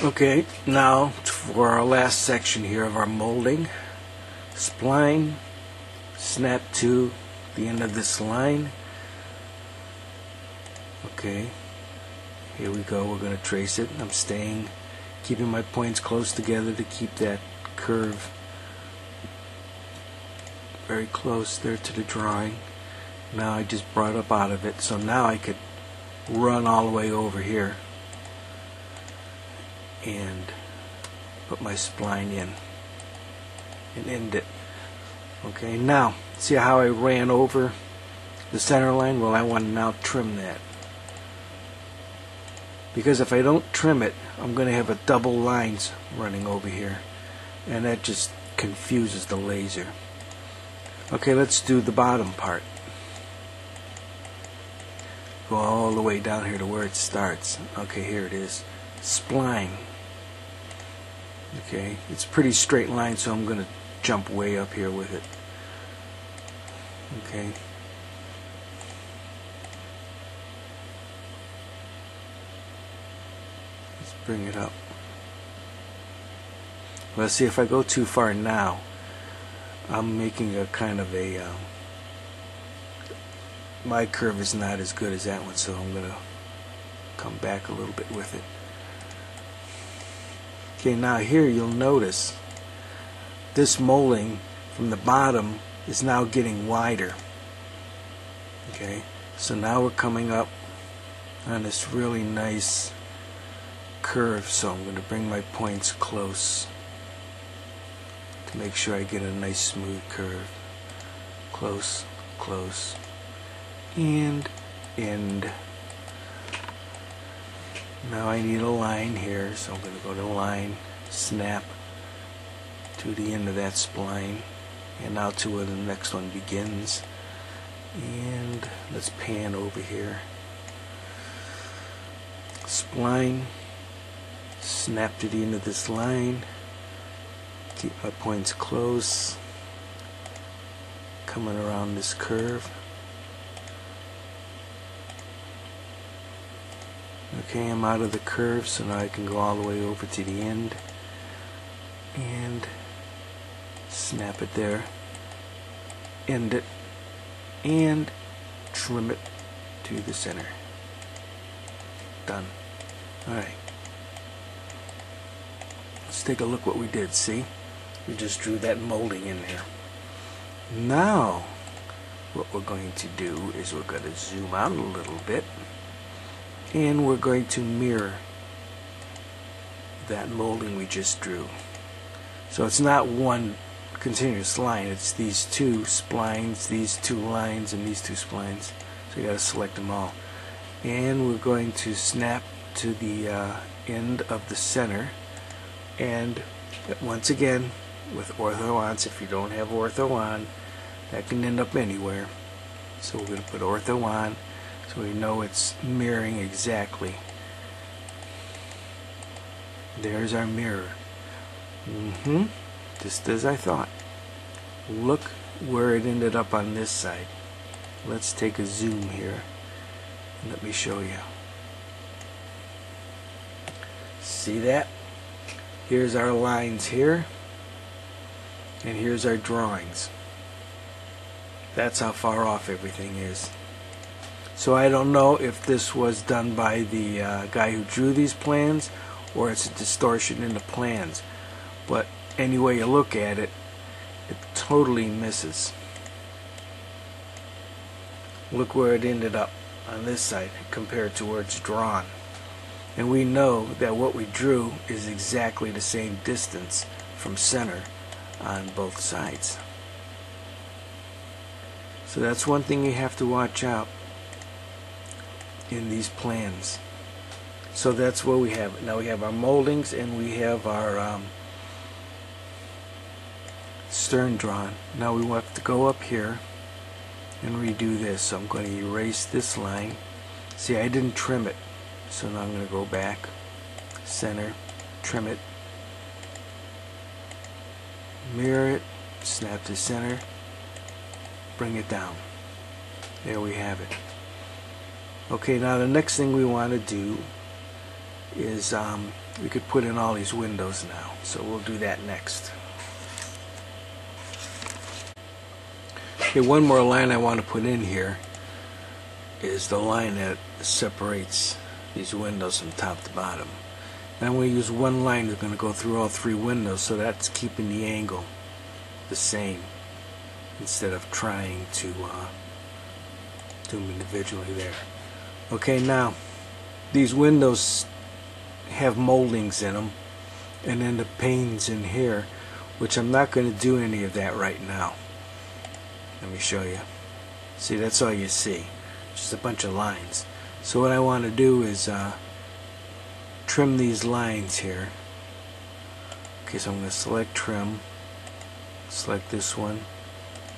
Okay, now for our last section here of our molding. Spline, snap to the end of this line. Okay, here we go. We're going to trace it. I'm keeping my points close together to keep that curve very close there to the drawing. Now I just brought up out of it, so now I could run all the way over here and put my spline in and end it. Okay, now see how I ran over the center line? Well, I want to now trim that, because if I don't trim it, I'm going to have a double lines running over here, and that just confuses the laser. Okay, let's do the bottom part. Go all the way down here to where it starts. Okay, here it is. Spline. Okay, it's a pretty straight line, so I'm going to jump way up here with it. Okay. Let's bring it up. Let's see, if I go too far now, I'm making a kind of a my curve is not as good as that one, so I'm going to come back a little bit with it. Okay, now here you'll notice this molding from the bottom is now getting wider. Okay, so now we're coming up on this really nice curve, so I'm going to bring my points close to make sure I get a nice smooth curve. Close, close, and end. Now I need a line here, so I'm going to go to line, snap to the end of that spline, and now to where the next one begins. And let's pan over here. Spline, snap to the end of this line, keep my points close, coming around this curve. Okay, I'm out of the curve, so now I can go all the way over to the end and snap it there, end it, and trim it to the center. Done. Alright. Let's take a look what we did. See? We just drew that molding in there. Now, what we're going to do is we're going to zoom out a little bit, and we're going to mirror that molding we just drew. So it's not one continuous line, it's these two splines, these two lines, and these two splines. So you got to select them all. And we're going to snap to the end of the center, and once again with ortho on. If you don't have ortho on, that can end up anywhere. So we're going to put ortho on, so we know it's mirroring exactly. There's our mirror. Just as I thought. Look where it ended up on this side. Let's take a zoom here. Let me show you. See that? Here's our lines here, and here's our drawings. That's how far off everything is. So I don't know if this was done by the guy who drew these plans, or it's a distortion in the plans. But any way you look at it, it totally misses. Look where it ended up on this side compared to where it's drawn. And we know that what we drew is exactly the same distance from center on both sides. So that's one thing you have to watch out in these plans. So that's what we have. Now we have our moldings, and we have our stern drawn. Now we want to go up here and redo this. So I'm going to erase this line. See, I didn't trim it, so now I'm going to go back, center, trim it, mirror it, snap to center, bring it down. There we have it. Okay, now the next thing we want to do is we could put in all these windows now. So we'll do that next. Okay, one more line I want to put in here is the line that separates these windows from top to bottom. And I'm going to use one line that's going to go through all three windows, so that's keeping the angle the same instead of trying to do them individually there. Okay, now these windows have moldings in them, and then the panes in here, which I'm not going to do any of that right now. Let me show you. See, that's all you see, just a bunch of lines. So what I want to do is trim these lines here. Okay, so I'm going to select trim, select this one,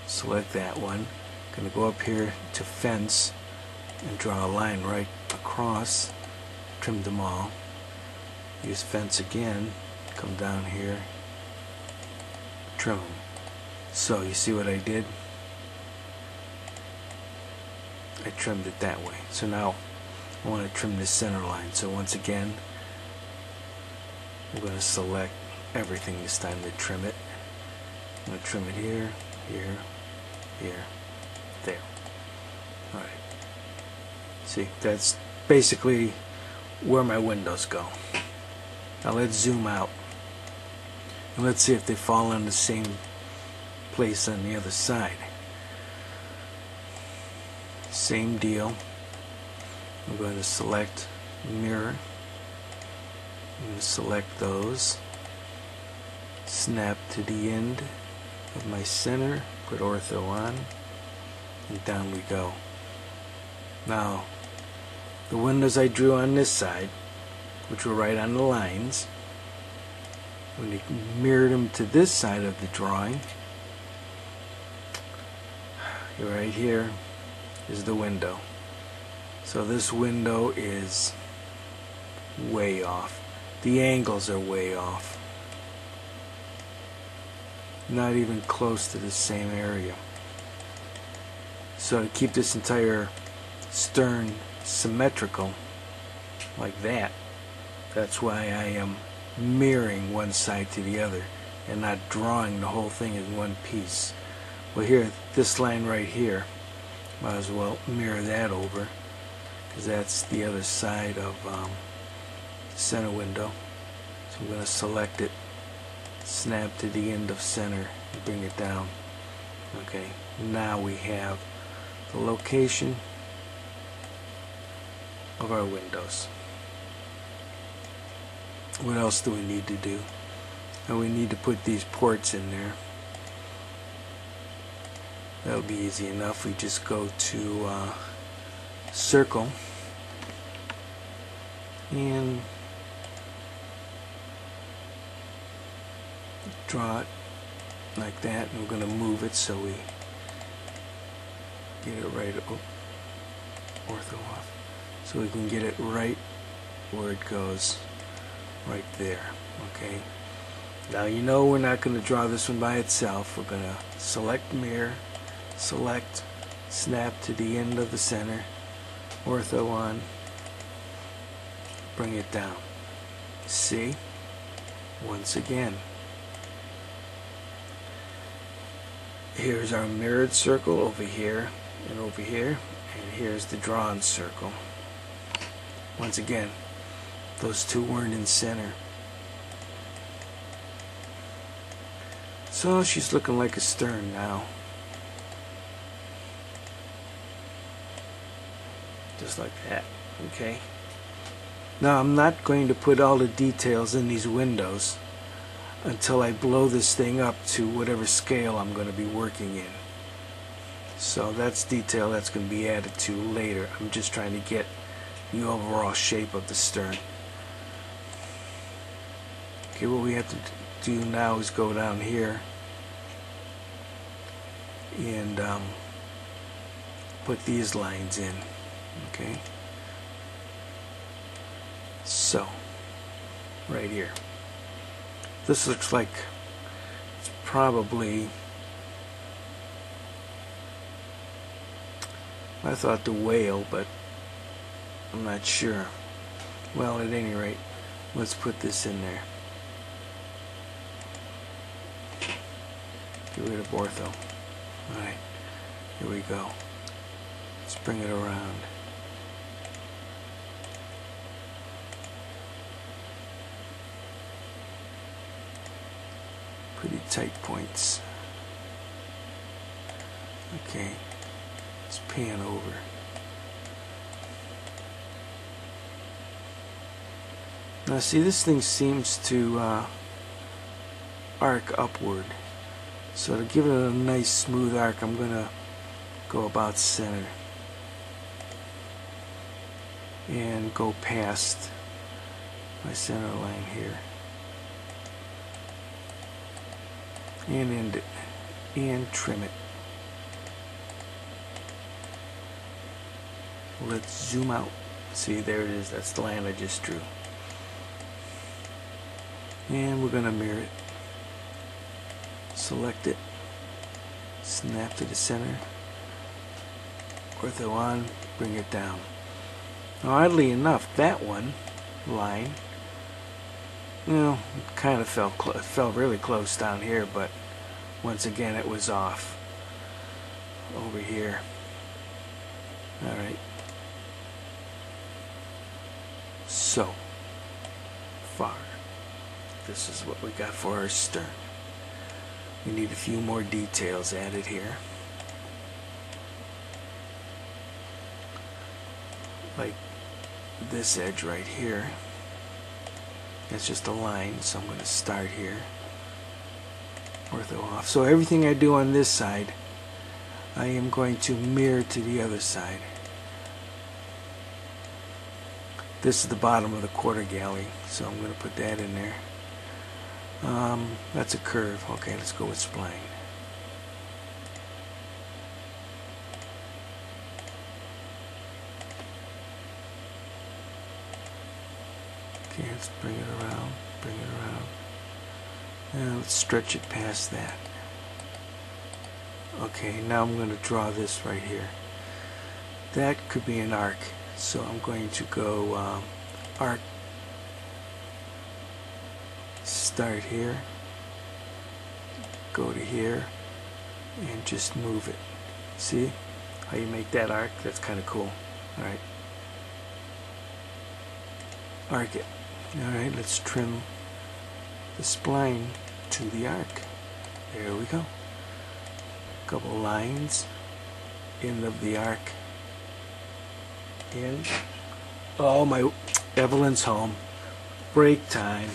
select that one. I'm going to go up here to fence and draw a line right across, trim them all. Use fence again, come down here, trim them. So you see what I did? I trimmed it that way. So now I want to trim this center line. So once again, I'm going to select everything this time to trim it. I'm going to trim it here, here, here, there. Alright. See, that's basically where my windows go. Now let's zoom out. And let's see if they fall in the same place on the other side. Same deal. I'm going to select mirror. I'm going to select those. Snap to the end of my center. Put ortho on. And down we go. Now, the windows I drew on this side, which were right on the lines, when you mirrored them to this side of the drawing, right here is the window. So this window is way off. The angles are way off. Not even close to the same area. So to keep this entire stern symmetrical like that, that's why I am mirroring one side to the other and not drawing the whole thing in one piece. Well, here, this line right here, might as well mirror that over, because that's the other side of the center window. So I'm going to select it, snap to the end of center, and bring it down. Okay, now we have the location of our windows. What else do we need to do? And we need to put these ports in there. That'll be easy enough. We just go to circle and draw it like that, and we're going to move it so we get it right ortho off, so we can get it right where it goes, right there. Okay, now you know we're not going to draw this one by itself. We're going to select mirror, select, snap to the end of the center, ortho on, bring it down. See, once again, here's our mirrored circle over here and over here, and here's the drawn circle. Once again, those two weren't in center. So she's looking like a stern now. Just like that. Okay. Now I'm not going to put all the details in these windows until I blow this thing up to whatever scale I'm going to be working in. So that's detail that's going to be added to later. I'm just trying to get the overall shape of the stern. Okay, what we have to do now is go down here and put these lines in. Okay, so right here, this looks like it's probably, I thought the whale, but I'm not sure. Well, at any rate, Let's put this in there. Get rid of ortho. Alright, here we go. Let's bring it around. Pretty tight points. Okay, let's pan over. Now see, this thing seems to arc upward. So to give it a nice smooth arc, I'm going to go about center and go past my center line here and end it and trim it. Let's zoom out. See, there it is. That's the line I just drew. And we're going to mirror it. Select it, snap to the center, ortho on, bring it down. Now oddly enough, that one line, you know, kind of fell really close down here, but once again it was off over here. Alright, so far this is what we got for our stern. We need a few more details added here, like this edge right here. It's just a line, so I'm going to start here, ortho off. So everything I do on this side, I am going to mirror to the other side. This is the bottom of the quarter galley, so I'm going to put that in there. That's a curve. Okay, let's go with spline. Okay, let's bring it around, and let's stretch it past that. Okay, now I'm going to draw this right here. That could be an arc, so I'm going to go arc. Start here, go to here, and just move it. See how you make that arc? That's kind of cool. Alright, arc it. Alright, let's trim the spline to the arc. There we go. Couple lines, end of the arc, in. Oh, my Evelyn's home. Break time.